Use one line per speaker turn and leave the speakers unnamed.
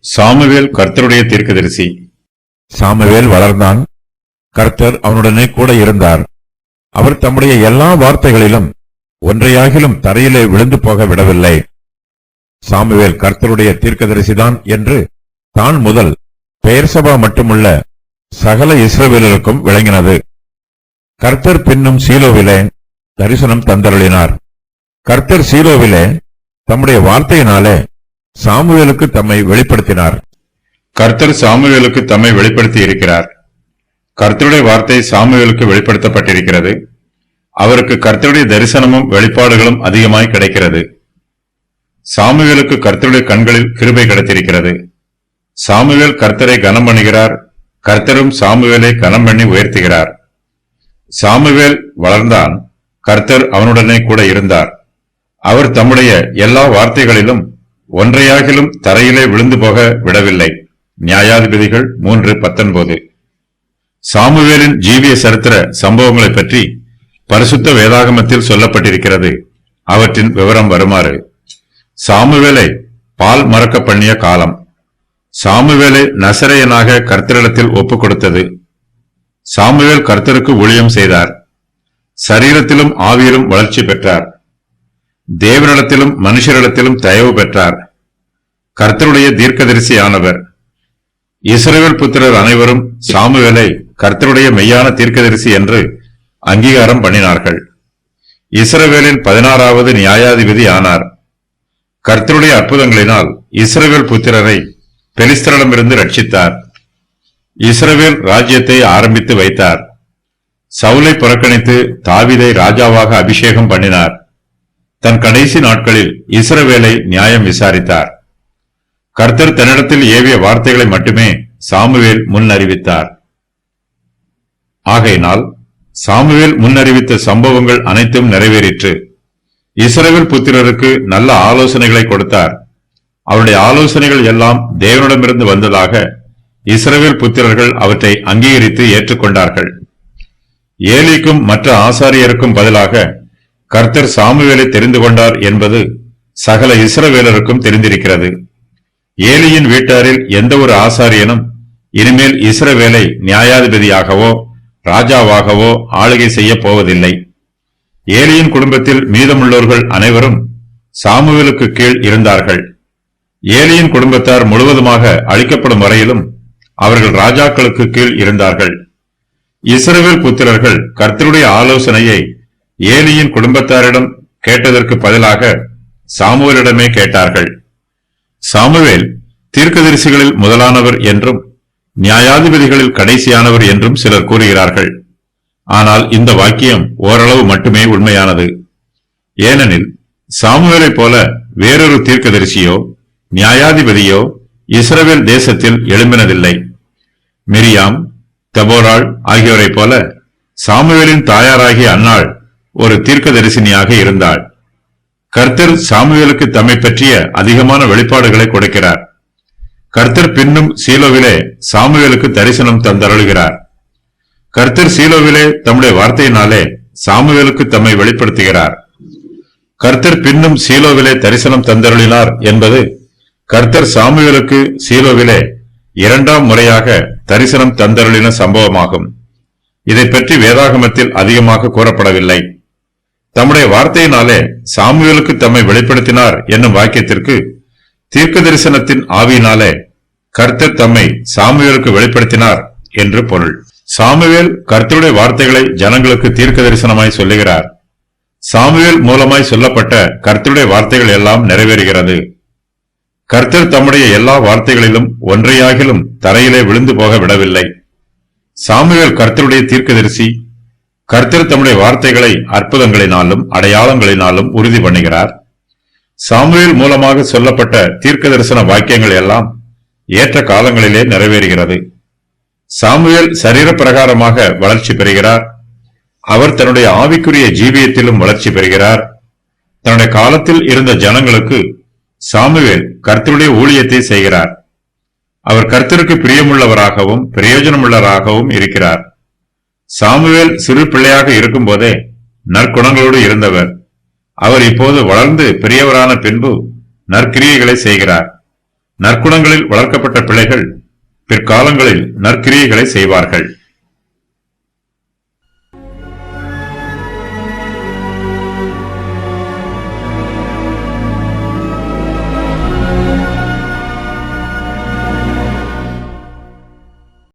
Samuel கர்த்தருடைய தீர்க்கதரிசி.
Samuel வளர்ந்தான். கர்த்தர் அவனுடனே கூட இருந்தார். அவர் தம்முடைய எல்லா வார்த்தைகளிலும் ஒன்றையாகிலும் தரையிலே விழுந்து போக விடவில்லை. சாமுவேல் கர்த்தருடைய தீர்க்கதரிசிதான் என்று தான் முதல் பெயர்சபா மட்டுமுள்ள சகல இஸ்ரவேலருக்கும் விளங்கினது. கர்த்தர் பின்னும் சீலோவிலே தரிசனம் தந்தருளினார். கர்த்தர் சீலோவிலே தம்முடைய வார்த்தையினாலே சாமுவேலுக்கு தம்மை வெளிப்படுத்தினார்.
கர்த்தர் சாமுவேலுக்கு தம்மை வெளிப்படுத்தி இருக்கிறார். கர்த்தருடைய வார்த்தை சாமுவேலுக்கு வெளிப்படுத்தப்பட்டிருக்கிறது. அவருக்கு கர்த்தருடைய தரிசனமும் வெளிப்பாடுகளும் அதிகமாய் கிடைக்கிறது. சாமுவேலுக்கு கர்த்தருடைய கண்களில் கிருபை கிடைத்திருக்கிறது. சாமுவேல் கர்த்தரை கனம் பண்ணுகிறார். கர்த்தரும் சாமுவேலை கனம் பண்ணி உயர்த்துகிறார். சாமுவேல் வளர்ந்தான். கர்த்தர் அவனுடனே கூட இருந்தார். அவர் தம்முடைய எல்லா வார்த்தைகளிலும் ஒன்றையாகிலும் தரையிலே விழுந்து போக விடவில்லை. நியாயாதிபதிகள் 3:19. சாமுவேலின் ஜீவிய சரித்திர சம்பவங்களை பற்றி பரிசுத்த வேதாகமத்தில் சொல்லப்பட்டிருக்கிறது. அவற்றின் விவரம் வருமாறு: சாமுவேலை பால் மறக்க பண்ணிய காலம். சாமுவேலை நசரேயனாக கர்த்தரிடத்தில் ஒப்புக் கொடுத்தது. சாமுவேல் கர்த்தருக்கு ஊழியம் செய்தார். சரீரத்திலும் ஆவியிலும் வளர்ச்சி பெற்றார். தேவனிடத்திலும் மனுஷரிடத்திலும் தயவு பெற்றார். கர்த்தருடைய தீர்க்கதரிசியானவர். இஸ்ரவேல் புத்திரர் அனைவரும் சாமுவேலை கர்த்தருடைய மெய்யான தீர்க்கதரிசி என்று அங்கீகாரம் பண்ணினார்கள். இஸ்ரவேலின் 16வது நியாயாதிபதி ஆனார். கர்த்தருடைய அற்புதங்களினால் இஸ்ரவேல் புத்திரரை பெலிஸ்தரிடமிருந்து ரட்சித்தார். இஸ்ரவேல் ராஜ்யத்தை ஆரம்பித்து வைத்தார். சவுலை புறக்கணித்து தாவீதை ராஜாவாக அபிஷேகம் பண்ணினார். தன் கடைசி நாட்களில் இஸ்ரவேலை நியாயம் விசாரித்தார். கர்த்தர் தன்னிடத்தில் ஏவிய வார்த்தைகளை மட்டுமே சாமுவேல் முன்னறிவித்தார். ஆகையினால் சாமுவேல் முன்னறிவித்த சம்பவங்கள் அனைத்தும் நிறைவேறிற்று. இஸ்ரவேல் புத்திரருக்கு நல்ல ஆலோசனைகளை கொடுத்தார். அவருடைய ஆலோசனைகள் எல்லாம் தேவனிடமிருந்து வந்ததாக இஸ்ரவேல் புத்திரர்கள் அவற்றை அங்கீகரித்து ஏற்றுக்கொண்டார்கள். ஏலிக்கும் மற்ற ஆசாரியருக்கும் பதிலாக கர்த்தர் சாமுவேலை தெரிந்து கொண்டார் என்பது சகல இஸ்ரவேலருக்கும் தெரிந்திருக்கிறது. ஏலியின் வீட்டாரில் எந்த ஒரு ஆசாரியனும் இனிமேல் இஸ்ரவேலை நியாயாதிபதியாகவோ ராஜாவாகவோ ஆளுகை செய்ய போவதில்லை. ஏலியின் குடும்பத்தில் மீதமுள்ளவர்கள் அனைவரும் சாமுவேலுக்கு கீழ் இருந்தார்கள். ஏலியின் குடும்பத்தார் முழுவதுமாக அழிக்கப்படும் வரையிலும் அவர்கள் ராஜாக்களுக்கு கீழ் இருந்தார்கள். இஸ்ரவேல் புத்திரர்கள் கர்த்தருடைய ஆலோசனையை ஏலியின் குடும்பத்தாரிடம் கேட்டதற்கு பதிலாக சாமுவேலிடமே கேட்டார்கள். சாமுவேல் தீர்க்கதரிசிகளில் முதலானவர் என்றும் நியாயாதிபதிகளில் கடைசியானவர் என்றும் சிலர் கூறுகிறார்கள். ஆனால் இந்த வாக்கியம் ஓரளவு மட்டுமே உண்மையானது. ஏனெனில் சாமுவேலைப் போல வேறொரு தீர்க்கதரிசியோ நியாயாதிபதியோ இஸ்ரவேல் தேசத்தில் எழும்பினதில்லை. மிரியாம், தெபோராள் ஆகியோரைப் போல சாமுவேலின் தாயாராகிய அன்னாள் ஒரு தீர்க்கதரிசினியாக இருந்தாள். கர்த்தர் சாமுவேலுக்கு தம்மை பற்றிய அதிகமான வெளிப்பாடுகளை கொடுக்கிறார். கர்த்தர் பின்னும் சீலோவிலே சாமுவேலுக்கு தரிசனம் தந்தருளுகிறார். கர்த்தர் சீலோவிலே தம்முடைய வார்த்தையினாலே சாமுவேலுக்கு தம்மை வெளிப்படுத்துகிறார். கர்த்தர் பின்னும் சீலோவிலே தரிசனம் தந்தருளினார் என்பது கர்த்தர் சாமுவேலுக்கு சீலோவிலே 2ஆம் முறையாக தரிசனம் தந்தருளின சம்பவமாகும். இதை பற்றி வேதாகமத்தில் அதிகமாக கூறப்படவில்லை. தம்முடைய வார்த்தையினாலே சாமுவேலுக்கு தம்மை வெளிப்படுத்தினார் என்னும் வாக்கியத்திற்கு தீர்க்க தரிசனத்தின் ஆவியினாலே கர்த்தர் தம்மை சாமுவேலுக்கு வெளிப்படுத்தினார் என்று பொருள். சாமுவேல் கர்த்தருடைய வார்த்தைகளை ஜனங்களுக்கு தீர்க்க தரிசனமாய் சொல்லுகிறார். சாமுவேல் மூலமாய் சொல்லப்பட்ட கர்த்தருடைய வார்த்தைகள் எல்லாம் நிறைவேறுகிறது. கர்த்தர் தம்முடைய எல்லா வார்த்தைகளிலும் ஒன்றையாகிலும் தரையிலே விழுந்து போக விடவில்லை. சாமுவேல் கர்த்தருடைய தீர்க்கதரிசி. கர்த்தர் தம்முடைய வார்த்தைகளை அற்புதங்களினாலும் அடையாளங்களினாலும் உறுதி பண்ணுகிறார். சாமுவேல் மூலமாக சொல்லப்பட்ட தீர்க்க தரிசன வாக்கியங்கள் எல்லாம் ஏற்ற காலங்களிலே நிறைவேறுகிறது. சாமுவேல் சரீர பிரகாரமாக வளர்ச்சி பெறுகிறார். அவர் தன்னுடைய ஆவிக்குரிய ஜீவியத்திலும் வளர்ச்சி பெறுகிறார். தன்னுடைய காலத்தில் இருந்த ஜனங்களுக்கு சாமுவேல் கர்த்தருடைய ஊழியத்தை செய்கிறார். அவர் கர்த்தருக்கு பிரியமுள்ளவராகவும் பிரயோஜனமுள்ளவராகவும் இருக்கிறார். சாமுவேல் சிறு பிள்ளையாக இருக்கும் போதே நற்குணங்களோடு இருந்தவர். அவர் இப்போது வளர்ந்து பெரியவரான பின்பு நற்கிரியைகளை செய்கிறார். நற்குணங்களில் வளர்க்கப்பட்ட பிள்ளைகள் பிற்காலங்களில் நற்கிரியைகளை செய்வார்கள்.